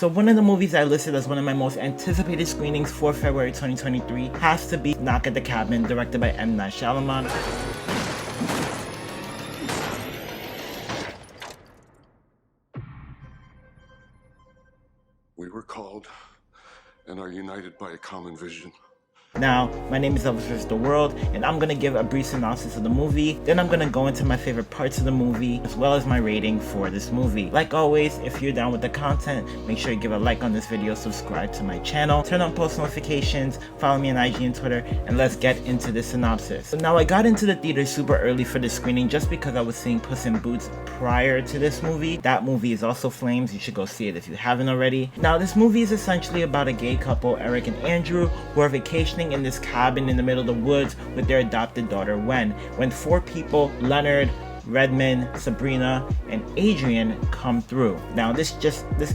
So one of the movies I listed as one of my most anticipated screenings for February 2023 has to be Knock at the Cabin, directed by M Night Shyamalan. We were called and are united by a common vision. Now, my name is Elvis vs. the World, and I'm gonna give a brief synopsis of the movie, then I'm gonna go into my favorite parts of the movie, as well as my rating for this movie. Like always, if you're down with the content, make sure you give a like on this video, subscribe to my channel, turn on post notifications, follow me on IG and Twitter, and let's get into the synopsis. So now, I got into the theater super early for this screening just because I was seeing Puss in Boots prior to this movie. That movie is also Flames, you should go see it if you haven't already. Now, this movie is essentially about a gay couple, Eric and Andrew, who are vacationing in this cabin in the middle of the woods with their adopted daughter when four people, Leonard, Redmond, Sabrina, and Adrian, come through. Now this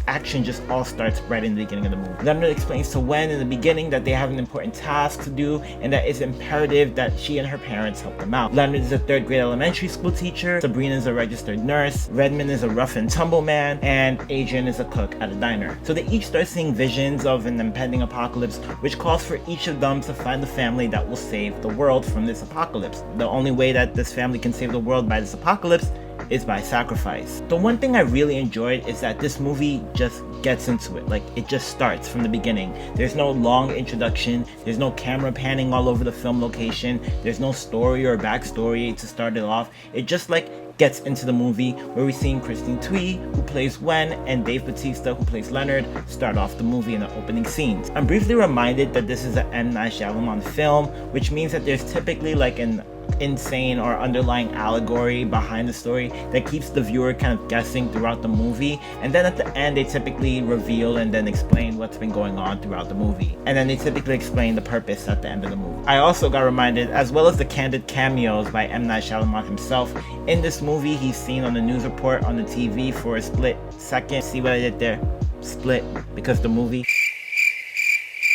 action just all starts right in the beginning of the movie. Leonard explains to Wen in the beginning that they have an important task to do and that it's imperative that she and her parents help them out. Leonard is a 3rd grade elementary school teacher, Sabrina is a registered nurse, Redmond is a rough and tumble man, and Adrian is a cook at a diner. So they each start seeing visions of an impending apocalypse, which calls for each of them to find the family that will save the world from this apocalypse. The only way that this family can save the world by this apocalypse is by sacrifice. The one thing I really enjoyed is that this movie just gets into it. Like, it just starts from the beginning. There's no long introduction, there's no camera panning all over the film location, there's no story or backstory to start it off. It just gets into the movie, where we're seeing Christine Tweed, who plays Wen, and Dave Bautista, who plays Leonard, start off the movie in the opening scenes. I'm briefly reminded that this is an M Night Shyamalan film, which means that there's typically an insane or underlying allegory behind the story that keeps the viewer kind of guessing throughout the movie, and then at the end they typically reveal and then explain what's been going on throughout the movie, and then they typically explain the purpose at the end of the movie. I also got reminded, as well as the candid cameos by M Night Shyamalan himself in this movie. He's seen on the news report on the TV for a split second. See what I did there? Split, because the movie.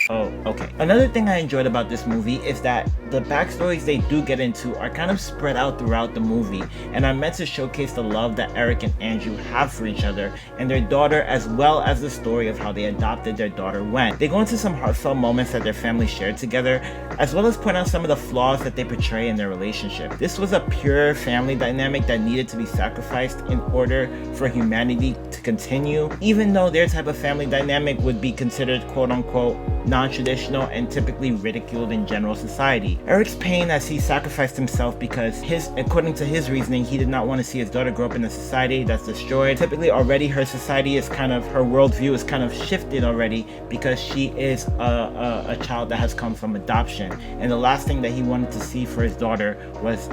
Oh, okay. Another thing I enjoyed about this movie is that the backstories they do get into are kind of spread out throughout the movie and are meant to showcase the love that Eric and Andrew have for each other and their daughter, as well as the story of how they adopted their daughter Wen. They go into some heartfelt moments that their family shared together, as well as point out some of the flaws that they portray in their relationship. This was a pure family dynamic that needed to be sacrificed in order for humanity to continue, even though their type of family dynamic would be considered quote-unquote non-traditional and typically ridiculed in general society. Eric's pain as he sacrificed himself because according to his reasoning, he did not want to see his daughter grow up in a society that's destroyed. Typically already her society is her worldview is kind of shifted already because she is a child that has come from adoption, and the last thing that he wanted to see for his daughter was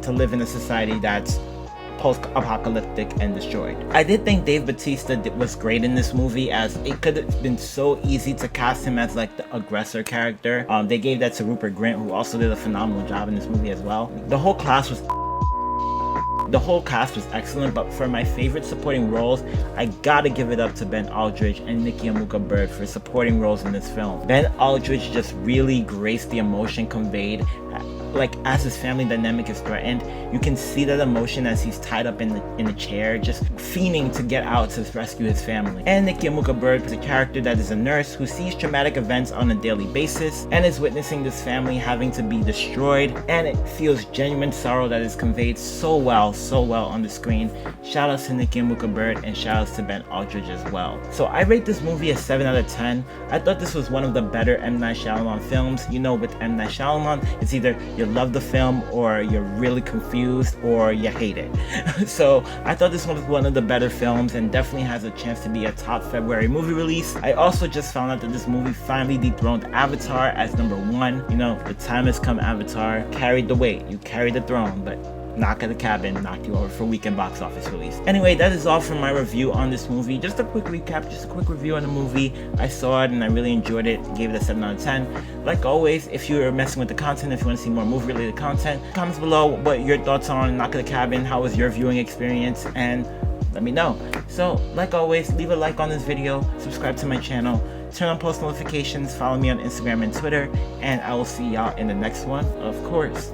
to live in a society that's post-apocalyptic and destroyed. I did think Dave Bautista was great in this movie, as it could have been so easy to cast him as the aggressor character. They gave that to Rupert Grint, who also did a phenomenal job in this movie as well. The whole cast was excellent, but for my favorite supporting roles, I gotta give it up to Ben Aldridge and Nikki Amuka Bird for supporting roles in this film. Ben Aldridge just really graced the emotion conveyed. As his family dynamic is threatened, you can see that emotion as he's tied up in a chair, just fiending to get out to rescue his family. And Nikki Amuka Bird is a character that is a nurse who sees traumatic events on a daily basis and is witnessing this family having to be destroyed, and it feels genuine sorrow that is conveyed so well on the screen. Shout outs to Nikki Amuka Bird and shout outs to Ben Aldridge as well. So I rate this movie a 7 out of 10. I thought this was one of the better M Night Shyamalan films. You know, with M Night Shyamalan, it's either you love the film or you're really confused or you hate it. So I thought this was one of the better films and definitely has a chance to be a top February movie release. I also just found out that this movie finally dethroned Avatar as #1. You know, the time has come. Avatar carried the weight. You carried the throne, but Knock at the Cabin knocked you over for weekend box office release. Anyway, that is all from my review on this movie. Just a quick recap, just a quick review on the movie. I saw it and I really enjoyed it. Gave it a 7 out of 10. Like always, if you're messing with the content, if you want to see more movie related content, comments below what your thoughts are on Knock at the Cabin. How was your viewing experience? And let me know. So, like always, leave a like on this video, subscribe to my channel, turn on post notifications, follow me on Instagram and Twitter, and I will see y'all in the next one, of course.